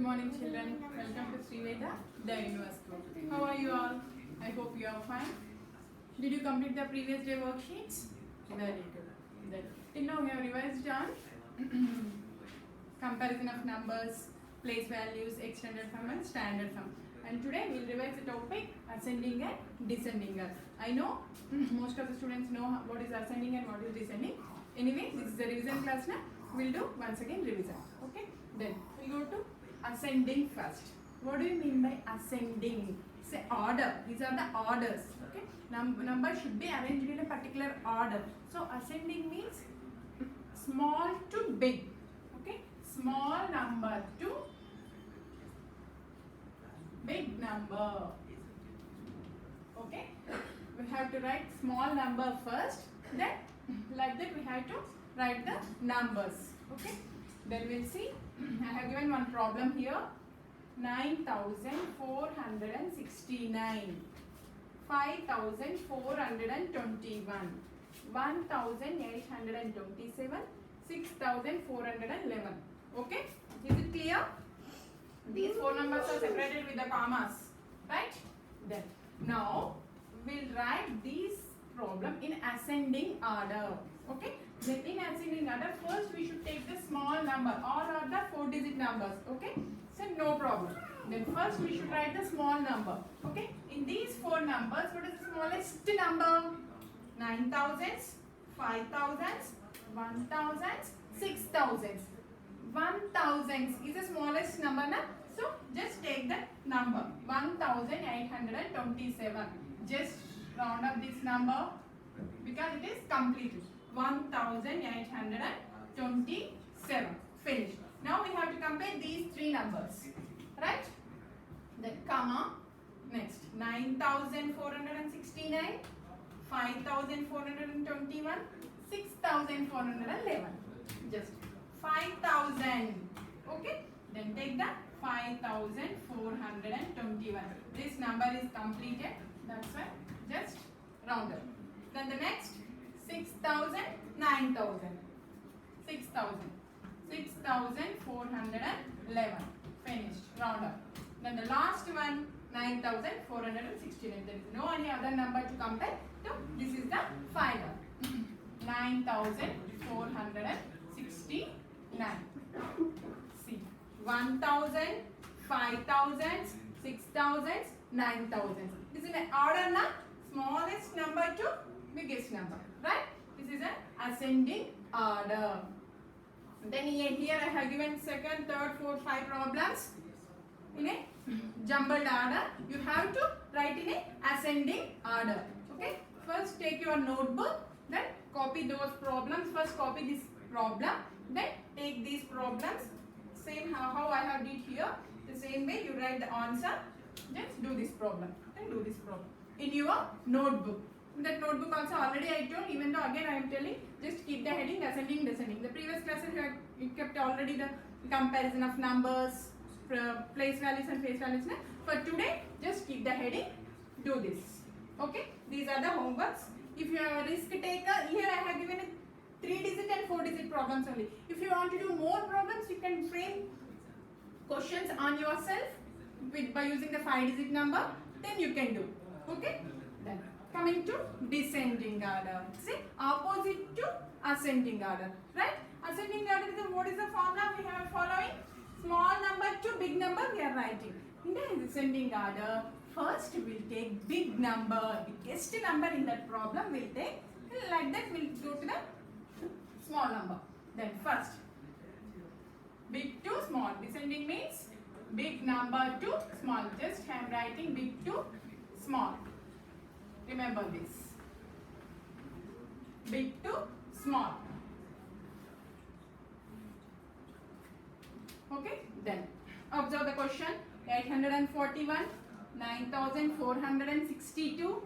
morning, children. Welcome to Sri Veda, the School. How are you all? I hope you are fine. Did you complete the previous day worksheets? Very good. Till now we have revised on comparison of numbers, place values, extended form and standard form. And today we will revise the topic ascending and descending. I know most of the students know what is ascending and what is descending. Anyway, this is the revision class now. We will do once again revision. Okay. Then we go to ascending first. What do you mean by ascending? Say order. These are the orders. Okay. Number should be arranged in a particular order. So ascending means small to big. Okay. Small number to big number. Okay. We have to write small number first. Then like that we have to write the numbers. Okay. Then we'll see. I have given one problem here. 9,469, 5,421, 1,827, 6,411. Okay? Is it clear? These four numbers are separated with the commas. Right? Then now we'll write these problem in ascending order. Okay? Then in ascending order, first we should take the small number. All are the 4-digit numbers. Okay? So no problem. Then first we should write the small number. Okay? In these four numbers, what is the smallest number? 9,000s, 5,000s, 1,000s, 6,000s. 1,000s is the smallest number. Na? So just take the number 1,827. Just round up this number because it is completed. 1,827. Finished. Now we have to compare these three numbers. Right? Then comma. Next. 9,469. 5,421. 6,411. Just 5,000. Okay? Then take the 5,421. This number is completed. That's why just round up. Then the next 6,000, 9,000. 6,000. 6,411. Finished. Round up. Then the last one 9,469. There is no any other number to compare. So this is the final. 9,469. See. 1,000, 5,000, 6,000, 9,000. This is an order na? Smallest number to biggest number. Right? This is an ascending order. Then here I have given second, third, fourth, 5 problems in a jumbled order. You have to write in a ascending order. Okay? First take your notebook. Then copy those problems. First copy this problem. Then take these problems. Same how I have did here. The same way you write the answer. Just do this problem. Then do this problem in your notebook. In that notebook also already I told, even though again I am telling, just keep the heading ascending, descending. The previous classes you kept already the comparison of numbers, place values and face values. For today, just keep the heading, do this. Okay? These are the homeworks. If you are a risk taker, here I have given a 3-digit and 4-digit problems only. If you want to do more problems, you can frame questions on yourself by using the 5-digit number, then you can do. Okay? Then coming to descending order. See, opposite to ascending order. Right? Ascending order is what is the formula we have following? Small number to big number we are writing. In the descending order, first we will take big number. Biggest number in that problem we will take. Like that we will go to the small number. Then first, big to small. Descending means big number to small. Just I am writing big to small. Remember this. Big to small. Okay? Then observe the question. 841, 9,462,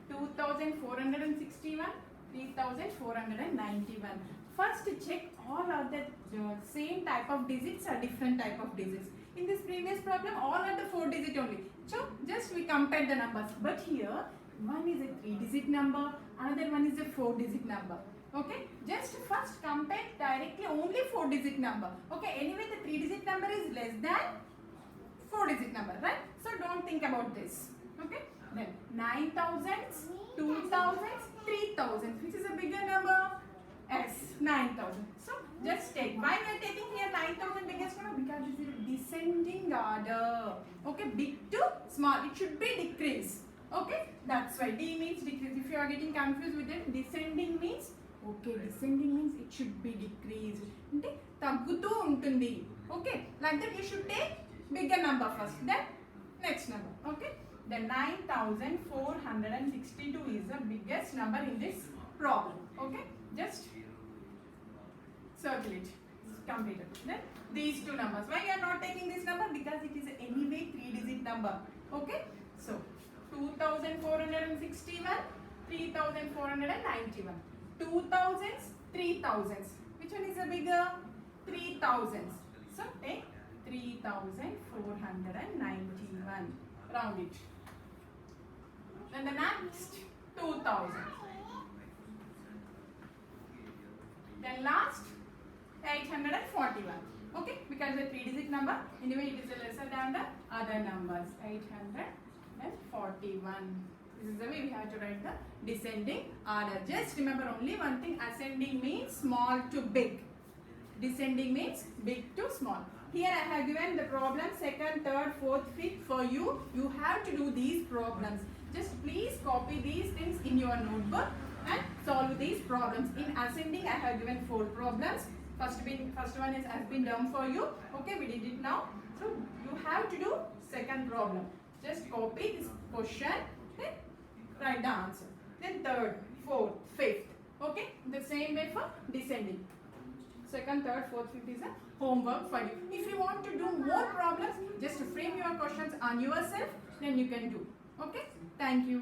2,461, 3,491. First check all of the same type of digits or different type of digits. In this previous problem, all are the 4-digit only. So just we compare the numbers. But here, one is a 3-digit number, another one is a 4-digit number. Okay, just compare directly only 4-digit number. Okay, anyway the 3-digit number is less than 4-digit number, right? So don't think about this. Okay. Then 9,000s, 2,000s, 3,000s. Which is a bigger number? Yes, 9,000. So just take. Why we are taking here 9,000 biggest number? Because it is descending order. Okay, big to small. It should be decrease. Okay, that's why D means decrease. If you are getting confused with it, descending means okay. Descending means it should be decreased. అంటే తగ్గుతూ ఉంటుంది. Okay, like that you should take bigger number first, then next number. Okay, the 9,462 is the biggest number in this problem. Okay, just circle it. Completed. Then these two numbers. Why you are not taking this number? Because it is anyway 3-digit number. Okay, so 2,461, 3,491. 2,000s, 3,000s. Which one is a bigger? 3,000s. So take 3,491. Round it. Then the next 2,000. Then last 841. Okay, because the 3-digit number, anyway it is lesser than the other numbers. 841. This is the way we have to write the descending order. Just remember only one thing, ascending means small to big. Descending means big to small. Here I have given the problem 2nd, 3rd, 4th, 5th for you. You have to do these problems. Just please copy these things in your notebook and solve these problems. In ascending I have given 4 problems. First one has been done for you. Okay, we did it now. So you have to do second problem. Just copy this question, then write the answer. Then 3rd, 4th, 5th. Okay, the same way for descending. 2nd, 3rd, 4th, 5th is a homework for you. If you want to do more problems, just frame your questions on yourself, then you can do. Okay, thank you.